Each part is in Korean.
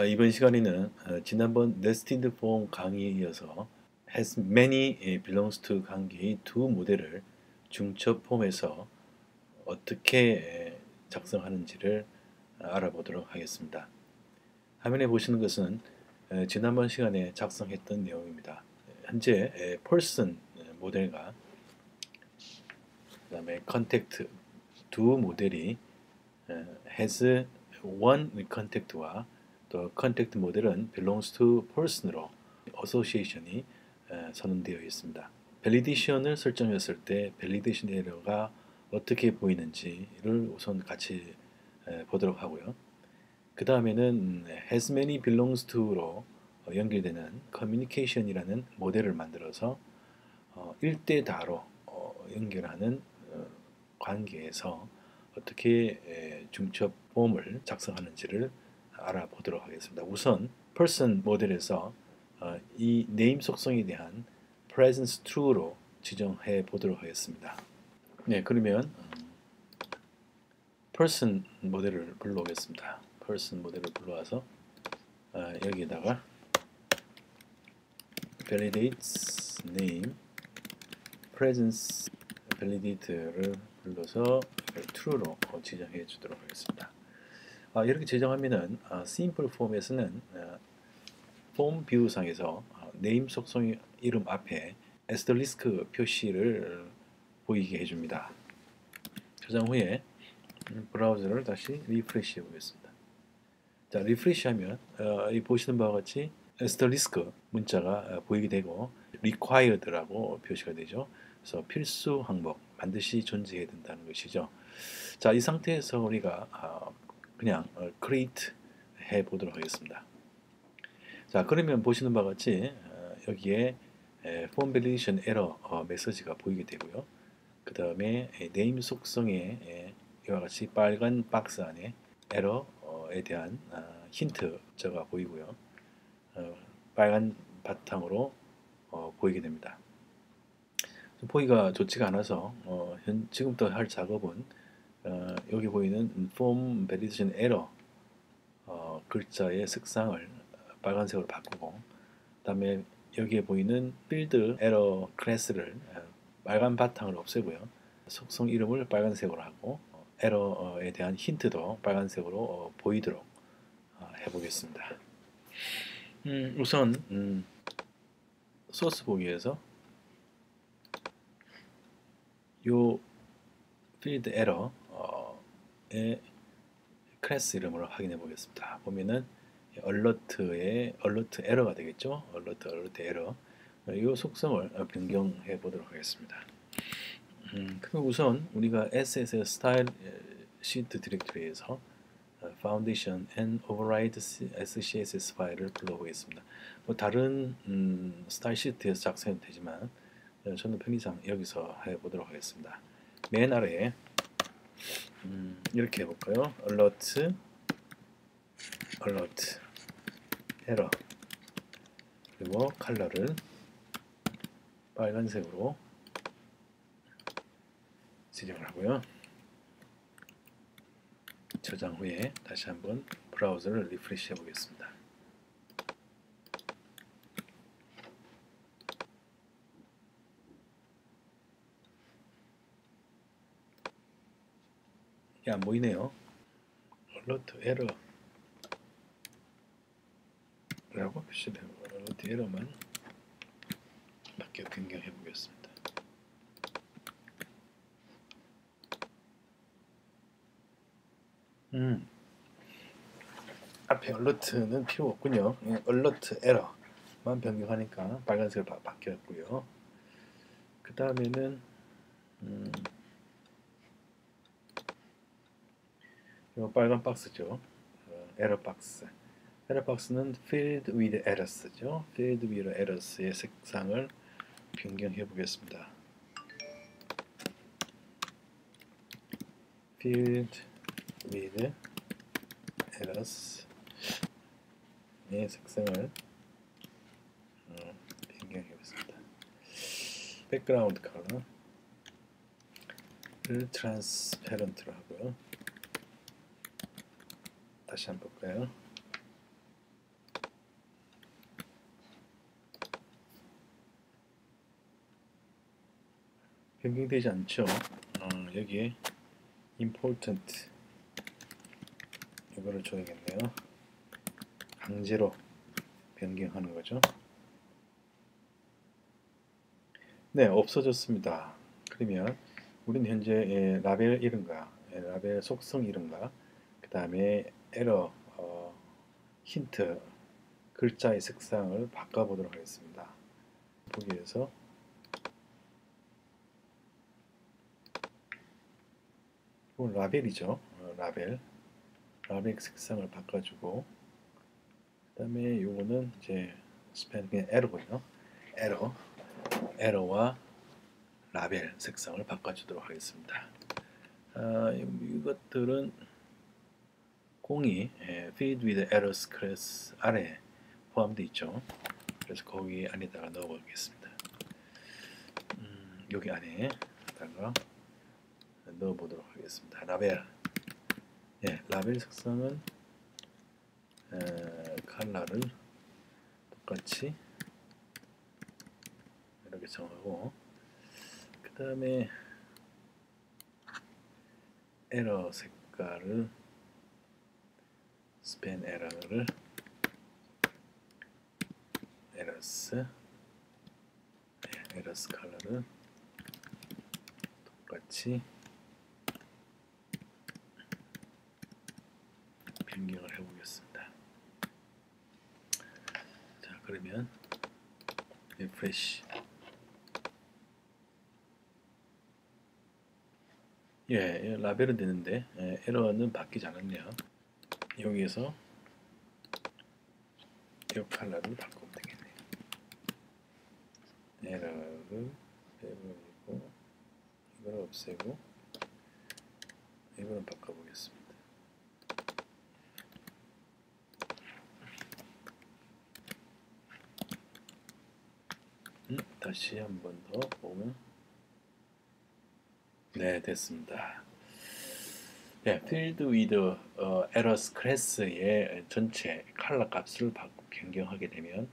이번 시간에는 지난번 nested form 강의에 이어서 has many belongs to 관계의 두 모델을 중첩 폼에서 어떻게 작성하는지를 알아보도록 하겠습니다. 화면에 보시는 것은 지난번 시간에 작성했던 내용입니다. 현재 person 모델과 그 다음에 contact 두 모델이 has one contact와 또 contact 모델은 belongs to person으로 association이 선언되어 있습니다. validation을 설정했을 때 validation 에러가 어떻게 보이는지를 우선 같이 보도록 하고요. 그 다음에는 has many belongs to로 연결되는 communication이라는 모델을 만들어서 1대 다로 연결하는 관계에서 어떻게 중첩 폼을 작성하는지를 알아보도록 하겠습니다. 우선 person 모델에서 이 name 속성에 대한 presence true로 지정해 보도록 하겠습니다. 네, 그러면 person 모델을 불러오겠습니다. person 모델을 불러와서 여기에다가 validates name presence validate를 불러서 true로 지정해 주도록 하겠습니다. 이렇게 지정하면은 simple form에서는 폼 뷰상에서 name 속성 이름 앞에 asterisk 표시를 보이게 해줍니다. 저장 후에 브라우저를 다시 리프레시 해보겠습니다. 자, 리프레시하면 보시는 바와 같이 asterisk 문자가 보이게 되고 required라고 표시가 되죠. 그래서 필수 항목, 반드시 존재해야 된다는 것이죠. 자, 이 상태에서 우리가 그냥 create 해 보도록 하겠습니다. 자, 그러면 보시는 바와 같이 여기에 form validation error 메시지가 보이게 되고요. 그 다음에 name 속성에 이와 같이 빨간 박스 안에 에러에 대한 힌트가 보이고요. 빨간 바탕으로 보이게 됩니다. 보기가 좋지가 않아서 지금부터 할 작업은 여기 보이는 form validation error 글자의 색상을 빨간색으로 바꾸고 그 다음에 여기에 보이는 field error class를 빨간 바탕을 없애고요. 속성 이름을 빨간색으로 하고 에러에 대한 힌트도 빨간색으로 보이도록 해보겠습니다. 우선 소스 보기에서 요 field error의 클래스 이름으로 확인해 보겠습니다. 보면은 alert의 alert error가 되겠죠. alert error. 이 속성을 변경해 보도록 하겠습니다. 그럼 우선 우리가 SSL 스타일 시트 디렉토리에서 foundation and override SCSS 파일을 불러보겠습니다. 뭐 다른 스타일 시트에서 작성해도 되지만 저는 편의상 여기서 해보도록 하겠습니다. 맨 아래에 이렇게 해볼까요? alert error 그리고 컬러를 빨간색으로 지정을 하고요. 저장 후에 다시 한번 브라우저를 리프레시 해 보겠습니다. 이게 안 보이네요. alert error 라고 표시되고 alert error만 밖에 변경해 보겠습니다. 앞에 alert는 필요 없군요. alert error만 변경하니까 빨간색으로 바뀌었고요. 그 다음에는 이 빨간 박스죠. 에러 박스. 에러 박스는 filled with errors죠. filled with errors의 색상을 변경해 보겠습니다. filled with errors 의 색상을 변경해 보겠습니다. 백그라운드 컬러를 트랜스페런트로 하고요. 다시 한번 볼까요? 변경되지 않죠. 여기에 important 이거를 줘야겠네요. 강제로 변경하는 거죠. 네, 없어졌습니다. 그러면 우리는 현재 라벨 이름과 라벨 속성 이름과 그 다음에 에러 힌트 글자의 색상을 바꿔보도록 하겠습니다. 보기 위해서 이건 라벨이죠. 라벨 색상을 바꿔주고 그 다음에 요거는 이제 스펜 그냥 에러군요. 에러와 라벨 색상을 바꿔주도록 하겠습니다. 이것들은 공이 feed with errors class 아래 포함되어 있죠. 그래서 거기 안에다가 넣어 보겠습니다. 여기 안에다가 넣어 보도록 하겠습니다. 라벨 색상은 컬러를 똑같이 이렇게 정하고 그 다음에 에러 색깔을 스펜 에러를 에러스 컬러를 똑같이 변경을 해보겠습니다. 자, 그러면 리프레시. 라벨은 되는데 에러는 바뀌지 않았네요. 여기에서 이 컬러를 바꾸면 되겠네요. 에러를 빼버리고 이걸 없애고 이거는 바꿔보겠습니다. 다시 한 번 더 보면 네, 됐습니다. field with errors class의 전체 컬러 값을 변경하게 되면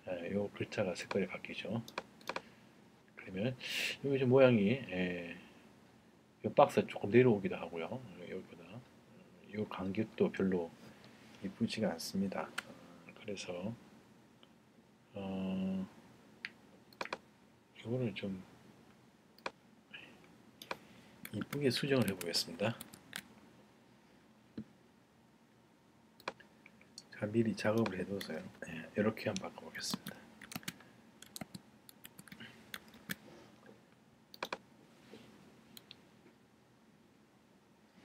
이 글자가 색깔이 바뀌죠. 그러면 여기 좀 모양이 이 박스가 조금 내려오기도 하고요. 여기보다 이 간격도 별로 이쁘지가 않습니다. 그래서 이거를 좀 이쁘게 수정을 해보겠습니다. 자, 미리 작업을 해둬서요. 이렇게 한번 바꿔보겠습니다.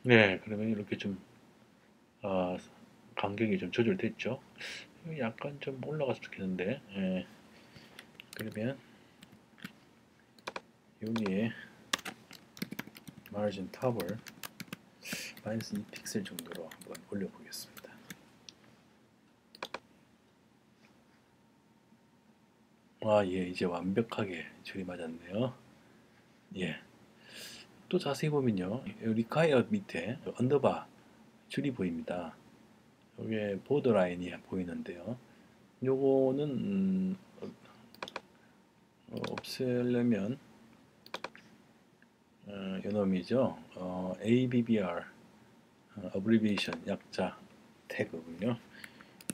네, 그러면 이렇게 좀 간격이 좀 조절됐죠. 약간 좀 올라갔으면 좋겠는데, 그러면 여기에 마진 탑을 마이너스 2픽셀 정도로 한번 올려보겠습니다. 이제 완벽하게 줄이 맞았네요. 또 자세히 보면요, 리콰이어 밑에 언더바 줄이 보입니다. 여기에 보더라인이 보이는데요. 요거는 없애려면 요놈이죠. ABBR abbreviation 약자 태그군요.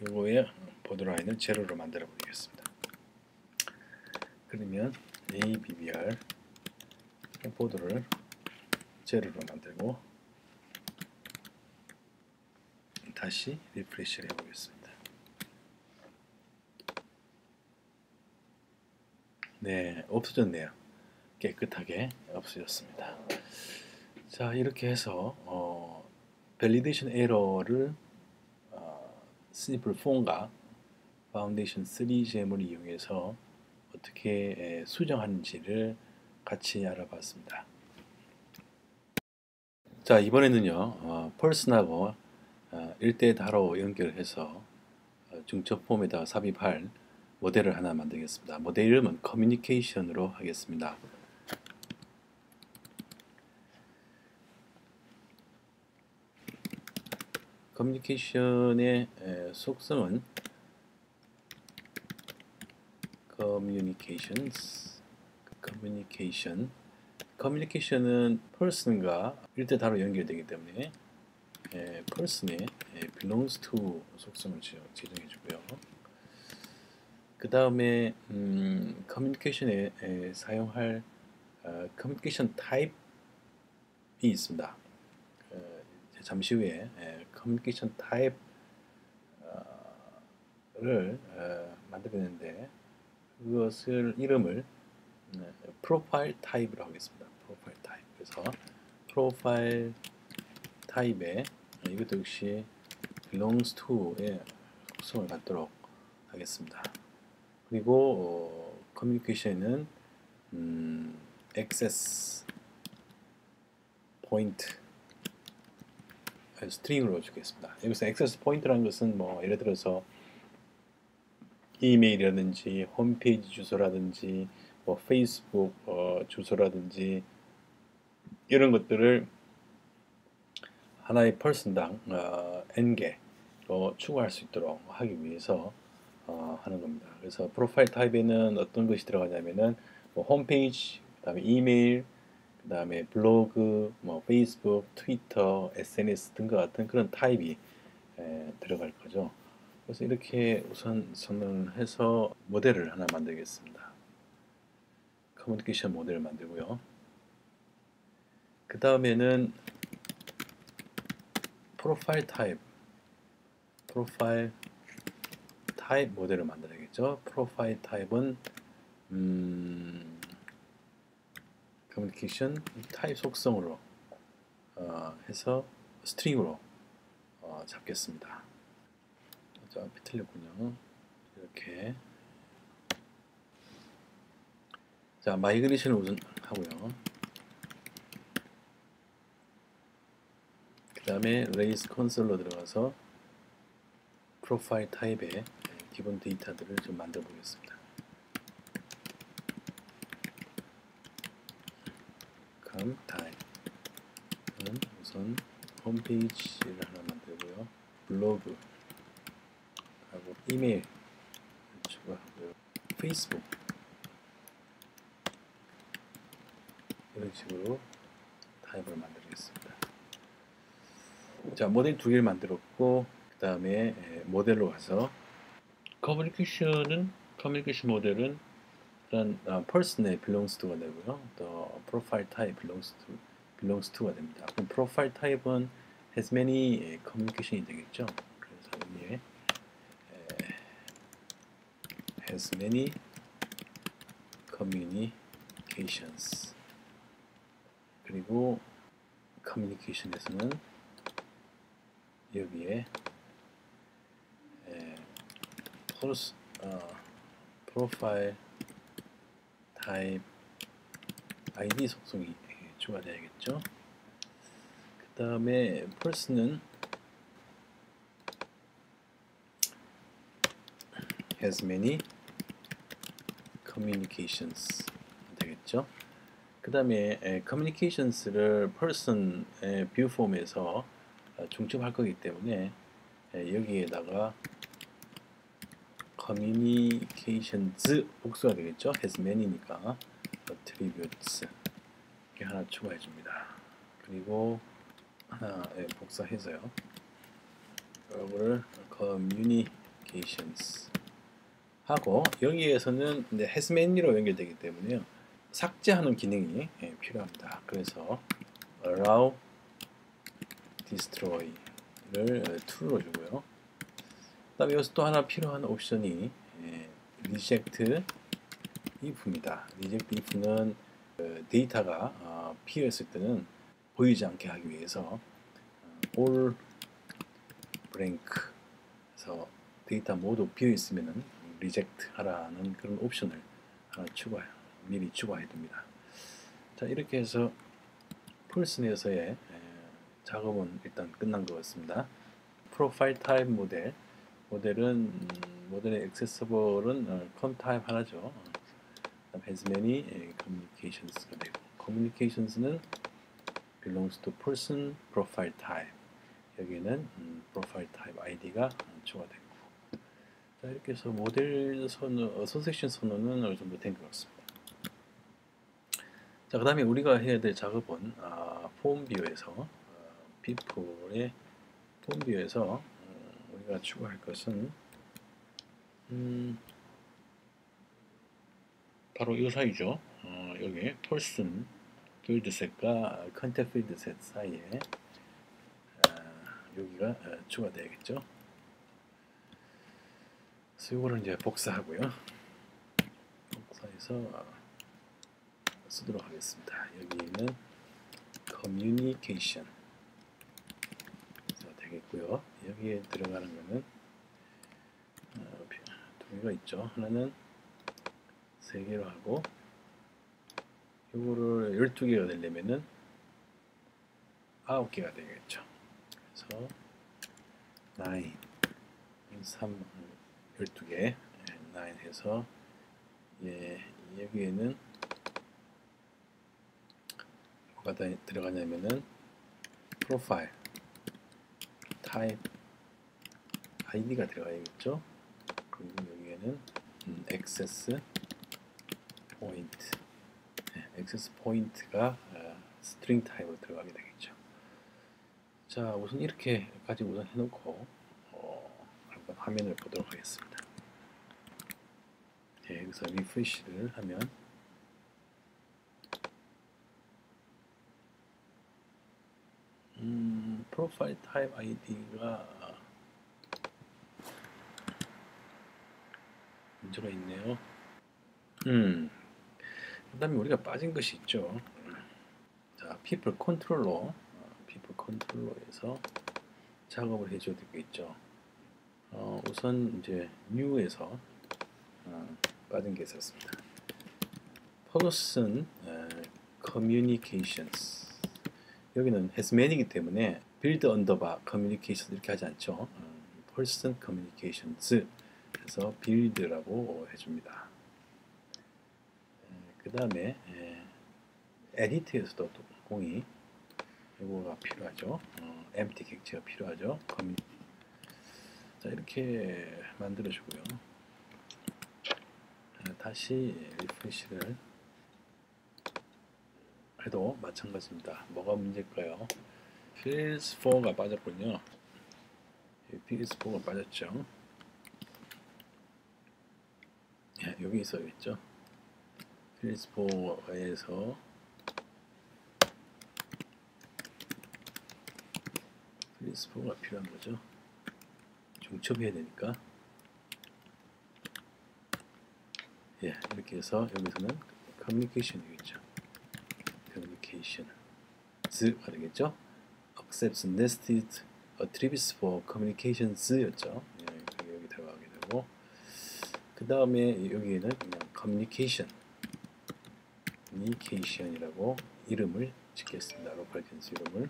요거에 보더라인을 제로로 만들어 보겠습니다. 그러면 ABBR 보드를 제로로 만들고 다시 리프레시를 해보겠습니다. 네, 없어졌네요. 깨끗하게 없어졌습니다. 자, 이렇게 해서 밸리데이션 에러를 스니플 4과 파운데이션 3잼을 이용해서 어떻게 수정하는지를 같이 알아봤습니다. 자, 이번에는요, 펄슨하고 1대 다로 연결해서 중첩 폼에다가 삽입할 모델을 하나 만들겠습니다. 모델 이름은 커뮤니케이션으로 하겠습니다. 커뮤니케이션의 속성은 communication 커뮤니케이션은 person과 일대다로 연결되기 때문에 person에 belongs to 속성을 지정해 주고요. 그 다음에 커뮤니케이션에 사용할 커뮤니케이션 타입이 있습니다. 잠시 후에 커뮤니케이션 타입을 만들었는데 그것을 이름을 프로파일 타입으로 하겠습니다. 프로파일 타입. 그래서 프로파일 타입에 이것도 역시 belongs to의 속성을 갖도록 하겠습니다. 그리고 커뮤니케이션은 access point 스트링으로 주겠습니다. 여기서 access point라는 것은 뭐 예를 들어서 이메일이라든지 홈페이지 주소라든지 뭐 페이스북 주소라든지 이런 것들을 하나의 person당 n개로 추가할 수 있도록 하기 위해서 하는 겁니다. 그래서 프로파일 타입에는 어떤 것이 들어가냐면은 뭐 홈페이지, 그다음에 이메일, 그다음에 블로그, 뭐 페이스북, 트위터, SNS 등과 같은 그런 타입이 들어갈 거죠. 그래서 이렇게 우선 선언해서 모델을 하나 만들겠습니다. 커뮤니케이션 모델을 만들고요. 그 다음에는 프로파일 타입 모델을 만들어야겠죠. 프로파일 타입은 커뮤니케이션 타입 속성으로 해서 스트링으로 잡겠습니다. 자, 틀렸군요. 이렇게 자 마이그레이션을 우선 하고요. 그 다음에 레이스 콘솔로 들어가서 프로파일 타입의 기본 데이터들을 좀 만들어 보겠습니다. 그럼 타입은 우선 홈페이지를 하나 만들고요. 블로그 하고 이메일 추가하고요. 페이스북 이런 식으로 타입을 만들겠습니다. 자, 모델 두 개를 만들었고 그 다음에 모델로 가서 커뮤니케이션 모델은 일단 person에 belongs to가 되고요. 또 profile type belongs to가 됩니다. 그럼 profile type은 has many communication이 되겠죠. 그래서 여기에 has many communications 그리고 communication에서는 여기에 profile type id 속성이 추가되어야겠죠. 그 다음에 person은 has many communications 되겠죠. 그 다음에 communications를 person의 view 폼에서 중첩할 거기 때문에 여기에다가 communications 복수가 되겠죠. has many니까 attributes 이렇게 하나 추가해 줍니다. 그리고 하나 복사해서요. 이거를 communications 하고 여기에서는 has many로 연결되기 때문에요. 삭제하는 기능이 필요합니다. 그래서 allow destroy를 true로 주고요. 그 다음에 여기서 또 하나 필요한 옵션이 reject if입니다. reject if는 데이터가 비어있을 때는 보이지 않게 하기 위해서 all blank 그래서 데이터 모두 비어있으면 reject 하라는 그런 옵션을 하나 미리 추가해 둡니다. 자, 이렇게 해서 풀스넷에서의 작업은 일단 끝난 것 같습니다. 프로파일 타입 모델은 모델의 액세서블은 컨 타입 하나죠. has many communications가 되고 communications는 belongs to person profile type 여기는 profile type id가 추가되고 자, 이렇게 해서 모델 선섹션 선언은 어느 정도 된 것 같습니다. 자, 그 다음에 우리가 해야 될 작업은 폼 뷰에서 people의 폼 뷰에서 우리가 추가할 것은 바로 이 사이죠. 여기 person 필드셋과 컨택트 필드셋 사이에 여기가 추가되겠죠. 그래서 이거를 이제 복사하고요. 복사해서 쓰도록 하겠습니다. 여기는 communication 되겠고요. 여기에 들어가는 거는 두 개가 있죠. 하나는 3개로 하고 이거를 12개가 되려면은 9개가 되겠죠. 그래서 9 3 12개 9 해서 여기에는 뭐가 들어가냐면은 프로파일 타입 아이디가 들어가야겠죠. 그리고 여기에는 액세스 포인트 액세스 포인트가 스트링 타입으로 들어가게 되겠죠. 자, 우선 이렇게까지 우선 해놓고 한번 화면을 보도록 하겠습니다. 여기서 리프레시를 하면 프로파일 타입 아이디가 문제가 있네요. 그 다음에 우리가 빠진 것이 있죠. 자, people 컨트롤러에서 작업을 해줘야 되겠죠. 우선 이제 new에서 빠진 게 있었습니다. person communications 여기는 has many이기 때문에 build underbar communications 이렇게 하지 않죠. person communications 그래서 build라고 해줍니다. 그 다음에 edit에서도 공이 이거가 필요하죠. empty 객체가 필요하죠. 자, 이렇게 만들어주고요. 다시 리프레시를 해도 마찬가지입니다. 뭐가 문제일까요? fields 4가 빠졌군요. fields 4가 빠졌죠. 여기 있어야겠죠. fields 4에서 fields 4가 필요한 거죠. 중첩해야 되니까. 이렇게 해서 여기서는 communication이겠죠. communications가 되겠죠. accepts nested attributes for communications였죠. 여기 들어가게 되고 그 다음에 여기에는 그냥 communication이라고 이름을 짓겠습니다. 로컬 변수 이름을.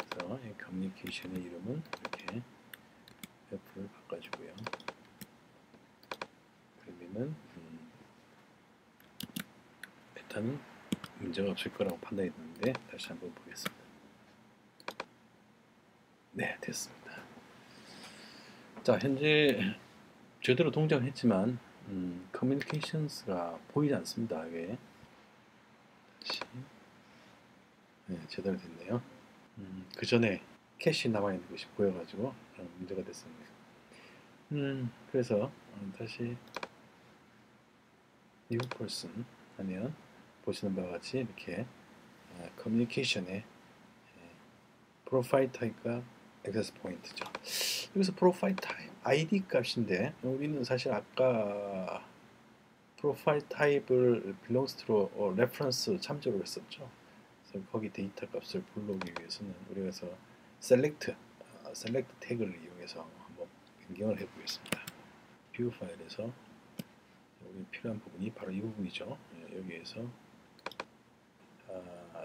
그래서 이 communication의 이름은 이렇게 F를 바꿔주고요. 그러면은 일단은 문제가 없을 거라고 판단이 드는데 다시 한번 보겠습니다. 네, 됐습니다. 자, 현재 제대로 동작을 했지만 communications가 보이지 않습니다. 이게 다시 제대로 됐네요. 그 전에 캐시 남아있는 것이 보여가지고 문제가 됐었네요. 그래서 다시 new person 하면 보시는 바와 같이 이렇게 커뮤니케이션의 프로파일 타입과 액세스 포인트죠. 여기서 프로파일 타입 id 값인데 우리는 사실 아까 프로파일 타입을 belongs to reference 참조를 했었죠. 그래서 거기 데이터 값을 불러오기 위해서는 우리가 그래서 select 태그를 이용해서 한번 변경을 해보겠습니다. view 파일에서 여기 필요한 부분이 바로 이 부분이죠. 여기에서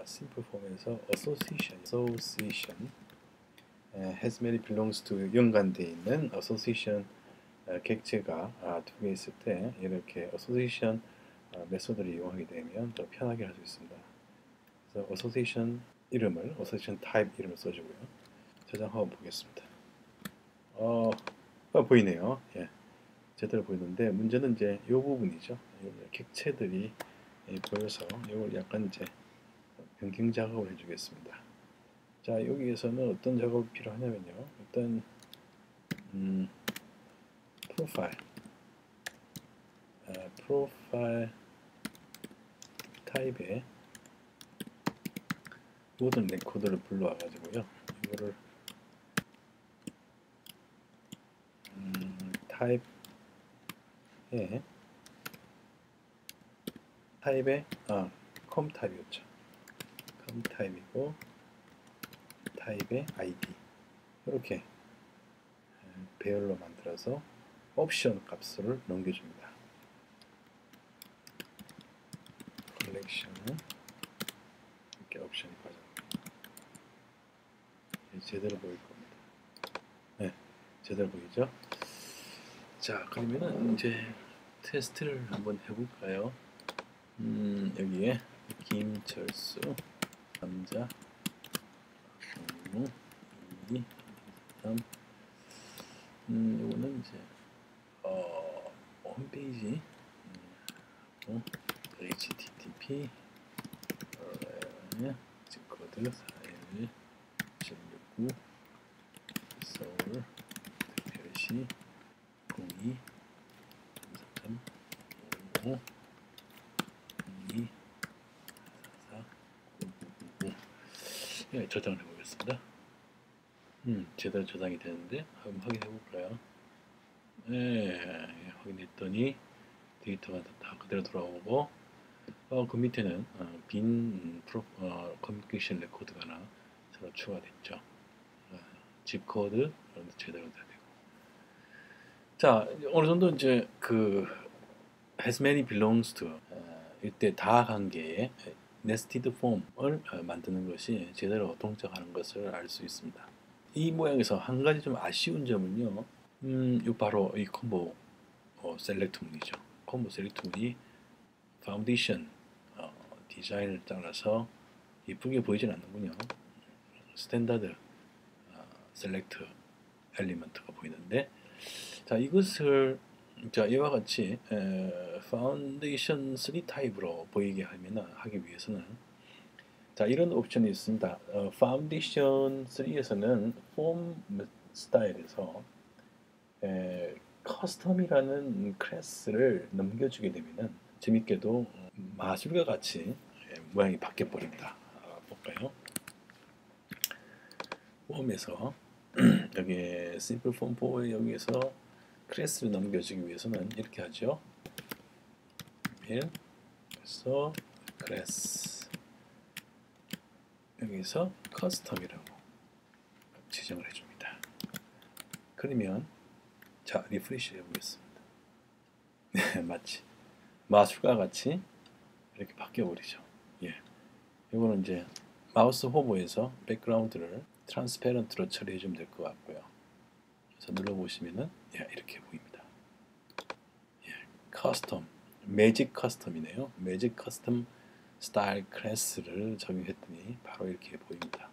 simple form에서 association has many belongs to 연관되어 있는 association 객체가 두 개 있을 때 이렇게 association 메소드를 이용하게 되면 더 편하게 할 수 있습니다. 그래서 association 이름을 association type 이름을 써주고요. 저장하고 보겠습니다. 보이네요. 제대로 보이는데 문제는 이제 이 부분이죠. 객체들이 보여서 이걸 약간 이제 변경 작업을 해주겠습니다. 자, 여기에서는 어떤 작업이 필요하냐면요. 일단 프로파일 타입에 모든 레코드를 불러와 가지고요. 이거를 타입에 컴 타입이었죠. 컴 타입이고 타입의 ID 이렇게 배열로 만들어서 옵션 값을 넘겨줍니다. 컬렉션은 이렇게 옵션이 빠져나옵니다. 제대로 보일 겁니다. 네, 제대로 보이죠? 자, 그러면은 이제 테스트를 한번 해볼까요? 여기에 김철수 남자 2 3 요거는 이제 홈페이지 http 지코드 41769 서울 특별시 02 3 5 2 4 9 예, 저장을 해보겠습니다. 제대로 저장이 되는데 한번 확인해 볼까요? 네, 확인했더니 데이터가 다 그대로 돌아오고 그 밑에는 빈 커뮤니케이션 레코드가 하나 새로 추가됐죠. 집 코드 제대로 다 되고. 자, 어느 정도 이제 그 as many belongs to 이때 다 관계의 nested form을 만드는 것이 제대로 동작하는 것을 알 수 있습니다. 이 모양에서 한 가지 좀 아쉬운 점은요. 이 바로 이 콤보 셀렉트 문이죠. 콤보 셀렉트 문이 파운데이션 디자인을 따라서 이쁘게 보이진 않는군요. 스탠다드 셀렉트 엘리먼트가 보이는데, 자, 이것을 자, 이와 같이 파운데이션 3 타입으로 보이게 하기 위해서는 자, 이런 옵션이 있습니다. 파운데이션 3에서는 폼 스타일에서 커스텀이라는 클래스를 넘겨주게 되면은 재밌게도 마술과 같이 모양이 바뀌어 버립니다. 볼까요? 폼에서 여기 심플 폼 4에 여기에서 클래스를 넘겨주기 위해서는 이렇게 하죠. 그래서 클래스 여기서 커스텀이라고 지정을 해줍니다. 그러면 자, 리프레시 해보겠습니다. 마치 마술과 같이 이렇게 바뀌어 버리죠. 예, 이거는 이제 마우스 호버에서 백그라운드를 트랜스페런트로 처리해 주면 될 것 같고요. 그래서 눌러보시면은 이렇게 보입니다. 커스텀, 매직 커스텀이네요. 매직 커스텀 스타일 클래스를 적용했더니 바로 이렇게 보입니다.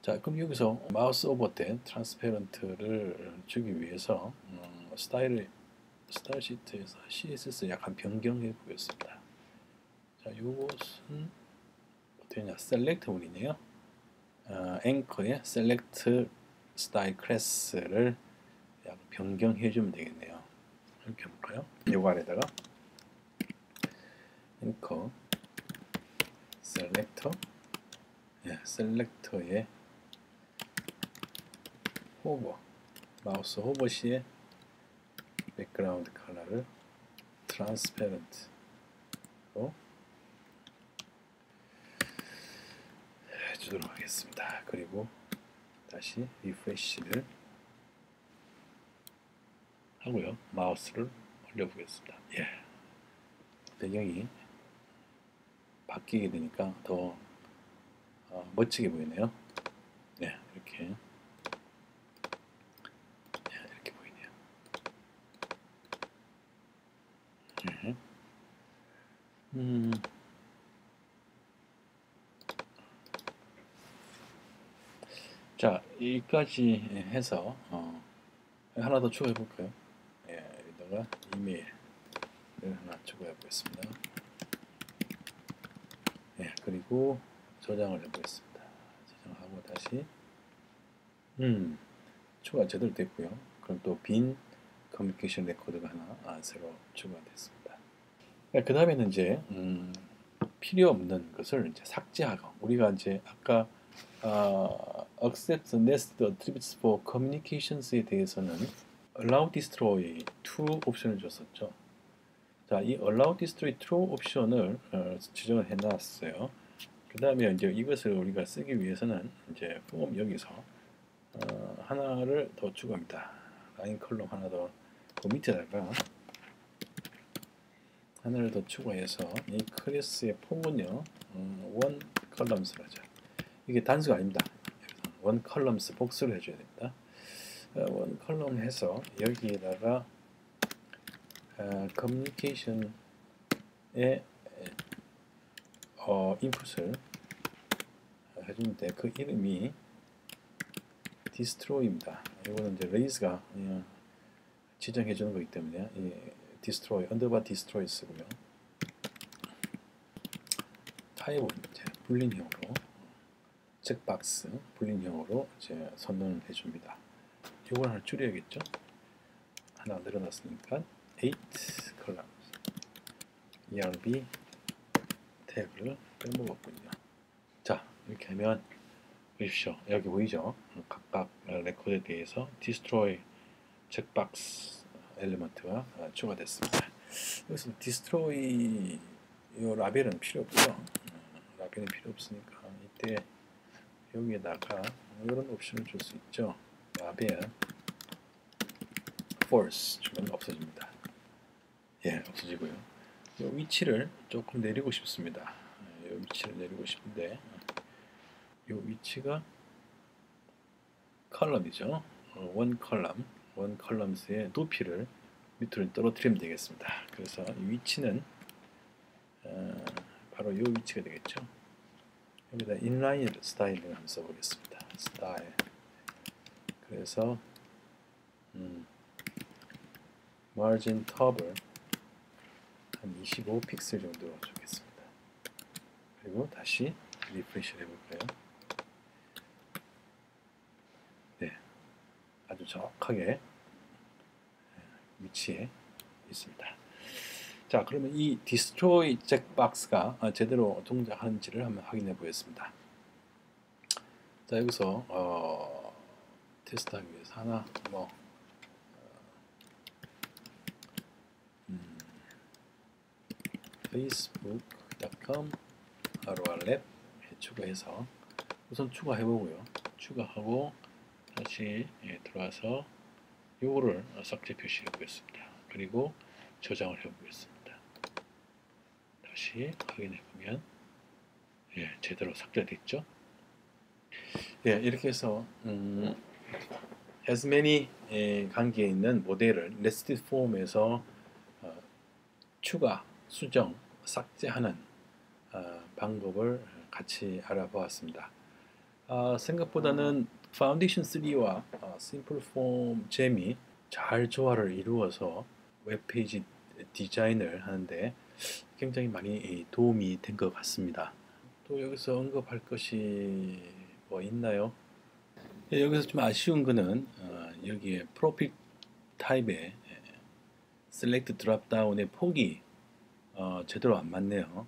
자, 그럼 여기서 마우스 오버 때 트랜스페런트를 주기 위해서 스타일 시트에서 CSS 약간 변경해 보겠습니다. 자, 이것은 어떻게 하냐? 셀렉트 문이네요. 앵커의 셀렉트 스타일 클래스를 약간 변경해 주면 되겠네요. 이렇게 해볼까요? 요거 아래다가 앵커 셀렉터 셀렉터의 호버 마우스 호버 시에 백그라운드 컬러를 트랜스페런트로 해주도록 하겠습니다. 그리고 다시 리프레시를 하고요. 마우스를 올려보겠습니다. 배경이 바뀌게 되니까 더 멋지게 보이네요. 이렇게 이렇게 보이네요. 자, 여기까지 해서 하나 더 추가해 볼까요? 여기다가 이메일을 하나 추가해 보겠습니다. 그리고 저장을 해보겠습니다. 저장하고 다시 추가 제대로 됐고요. 그럼 또 빈 커뮤니케이션 레코드가 하나 새로 추가됐습니다. 그 다음에는 이제 필요 없는 것을 이제 삭제하고, 우리가 이제 아까 accept nested attributes for communications에 대해서는 allow destroy true 옵션을 줬었죠. 자, 이 allow destroy true 옵션을 지정을 해놨어요. 그 다음에 이제 이것을 우리가 쓰기 위해서는 이제 form 여기서 하나를 더 추가합니다. 라인 컬럼 하나 더, 그 밑에다가 하나를 더 추가해서 이 클래스의 폭은요, 원 컬럼스로 하죠. 이게 단수가 아닙니다. 원 컬럼스 복수를 해줘야 됩니다. 원 컬럼 해서 여기에다가 커뮤니케이션의 인풋을 해주는데 그 이름이 destroy입니다. 이거는 이제 레이즈가 지정해 주는 거기 때문에 이 destroy 언더바 destroy 쓰고요. 타입은 이제 불린형으로 잭박스 불린형으로 이제 선언을 해줍니다. 이걸 하나 줄여야겠죠? 하나 늘어났으니까 8 columns ERB 태그를 빼먹었군요. 자, 이렇게 하면 보십시오. 여기 보이죠? 각각 레코드에 대해서 destroy 잭박스 엘리먼트가 추가됐습니다. 여기서 destroy 이 라벨은 필요 없죠. 라벨은 필요 없으니까 이때 여기에다가 이런 옵션을 줄 수 있죠. 라벨 false 주면 없어집니다. 예, 없어지고요. 이 위치를 조금 내리고 싶습니다. 이 위치를 내리고 싶은데 이 위치가 컬럼이죠. 원 컬럼스의 높이를 밑으로 떨어뜨리면 되겠습니다. 그래서 이 위치는 바로 이 위치가 되겠죠. 여기다 인라인 스타일링 한번 써보겠습니다. 스타일. 그래서 마진 톱을 한 25픽셀 정도로 주겠습니다. 그리고 다시 리프레시를 해볼까요? 네, 아주 정확하게 위치에 있습니다. 자, 그러면 이 destroy 잭박스가 제대로 동작하는지를 한번 확인해 보겠습니다. 자, 여기서 테스트하기 위해서 하나 facebook.com rlab 추가해서 우선 추가해 보고요. 추가하고 다시 들어와서 요거를 삭제 표시해 보겠습니다. 그리고 저장을 해 보겠습니다. 다시 확인해 보면 제대로 삭제됐죠. 이렇게 해서 as many 관계에 있는 모델을 nested form에서 추가, 수정, 삭제하는 방법을 같이 알아보았습니다. 생각보다는 파운데이션 3와 심플 폼 잼이 잘 조화를 이루어서 웹페이지 디자인을 하는데 굉장히 많이 도움이 된 것 같습니다. 또 여기서 언급할 것이 뭐 있나요? 여기서 좀 아쉬운 거는 여기에 프로필 타입의 셀렉트 드랍다운의 폭이 제대로 안 맞네요.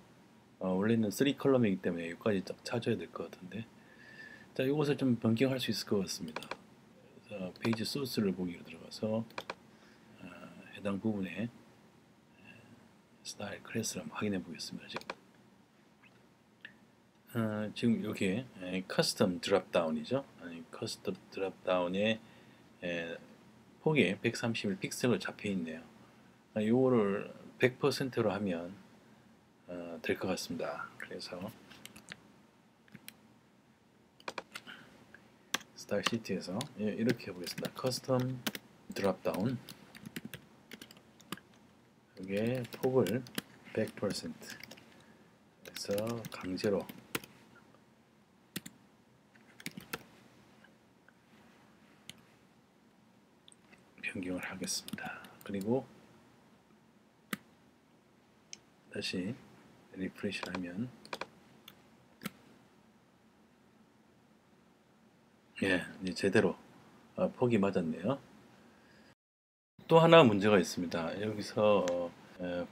원래는 3 컬럼이기 때문에 여기까지 딱 찾아야 될 것 같은데, 자, 이것을 좀 변경할 수 있을 것 같습니다. 그래서 페이지 소스를 보기로 들어가서 해당 부분에 스타일 클래스를 한번 확인해 보겠습니다. 지금 여기에 커스텀 드랍다운이죠. 커스텀 드랍다운에 폭이 131픽셀로 잡혀 있네요. 이거를 100%로 하면 될 것 같습니다. 그래서 스타일 시트에서 이렇게 해보겠습니다. 커스텀 드랍다운, 여기에 폭을 100% 그래서 강제로 변경을 하겠습니다. 그리고 다시 리프레시를 하면 예, 이제 제대로 폭이 맞았네요. 또 하나 문제가 있습니다. 여기서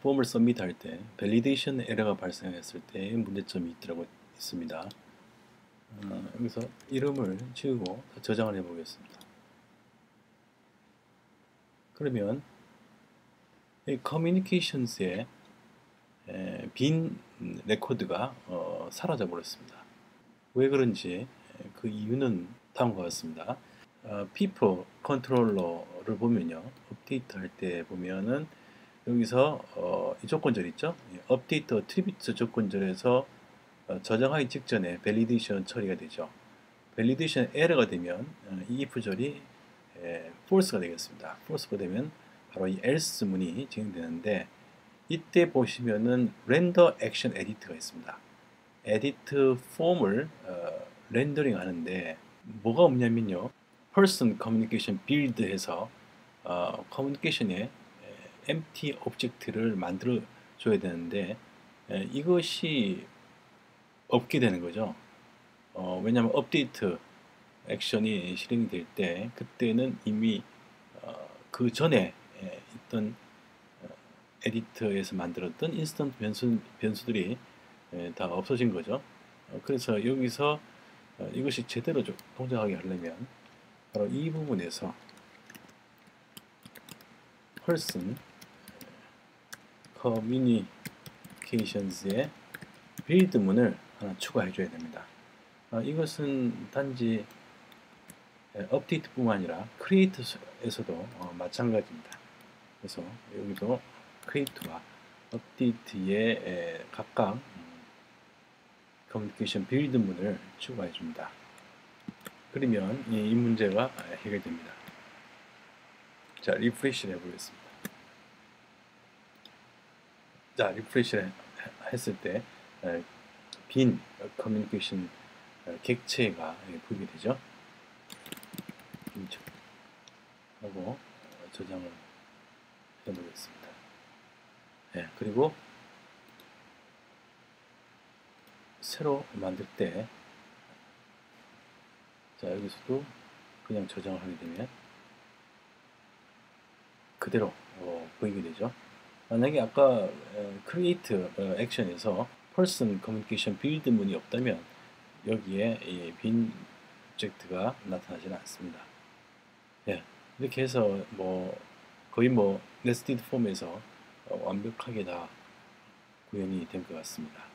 폼을 서밋할 때 밸리데이션 에러가 발생했을 때 문제점이 있더라고 있습니다. 여기서 이름을 지우고 저장을 해 보겠습니다. 그러면 이 커뮤니케이션스의 빈 레코드가 사라져 버렸습니다. 왜 그런지 그 이유는 다음과 같습니다. people 컨트롤러를 보면요, 업데이트 할 때 보면은 여기서 이 조건절 있죠? 업데이트 어트리뷰트 조건절에서 저장하기 직전에 밸리데이션 처리가 되죠. 밸리데이션 에러가 되면 이 if절이 false가 되겠습니다. false가 되면 바로 이 else 문이 진행되는데, 이때 보시면은 render action edit가 있습니다. edit 폼을 렌더링 하는데 뭐가 없냐면요, person communication build 해서 커뮤니케이션에 empty 오브젝트를 만들어 줘야 되는데 이것이 없게 되는 거죠. 왜냐하면 업데이트 액션이 실행이 될 때 그때는 이미 그 전에 있던 에디터에서 만들었던 인스턴트 변수들이 다 없어진 거죠. 그래서 여기서 이것이 제대로 동작하게 하려면 바로 이 부분에서 person communications의 build 문을 하나 추가해 줘야 됩니다. 이것은 단지 업데이트뿐만 아니라 크리에이트에서도 마찬가지입니다. 그래서 여기도 크리에이트와 업데이트의 각각 커뮤니케이션 빌드 문을 추가해 줍니다. 그러면 이 문제가 해결됩니다. 자, 리프레시를 해보겠습니다. 자, 리프레시를 했을 때 빈 커뮤니케이션 객체가 보이게 되죠. 하고 저장을 해보겠습니다. 그리고 새로 만들 때, 자, 여기서도 그냥 저장을 하게 되면 그대로 보이게 되죠. 만약에 아까 create 액션에서 person communication build 문이 없다면 여기에 이 빈 오브젝트가 나타나지는 않습니다. 이렇게 해서 거의 네스티드 폼에서 완벽하게 다 구현이 된 것 같습니다.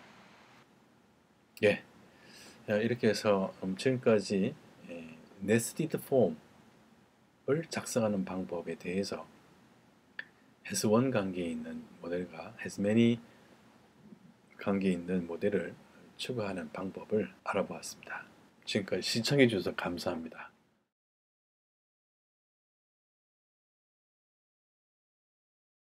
이렇게 해서 지금까지 네스티드 폼을 작성하는 방법에 대해서 has one 관계에 있는 모델과 has many 관계에 있는 모델을 추가하는 방법을 알아보았습니다. 지금까지 시청해 주셔서 감사합니다.